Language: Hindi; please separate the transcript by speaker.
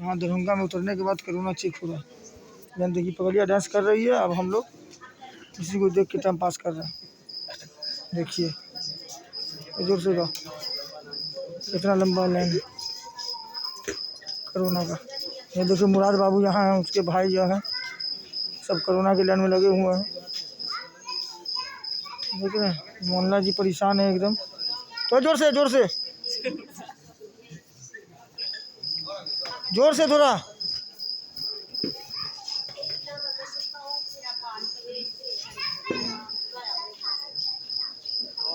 Speaker 1: यहाँ दरभंगा में उतरने के बाद कोरोना चेक हो रहा है। यहाँ देखिए पगड़िया डांस कर रही है। अब हम लोग किसी को देख के टाइम पास कर रहे हैं। देखिए जोर से का कितना लंबा लाइन है कोरोना का। ये देखिए मुराद बाबू यहाँ हैं, उसके भाई जो हैं सब कोरोना के लाइन में लगे हुए हैं। देख रहे हैं मोहल्ला जी परेशान है एकदम। तो जोर से थोड़ा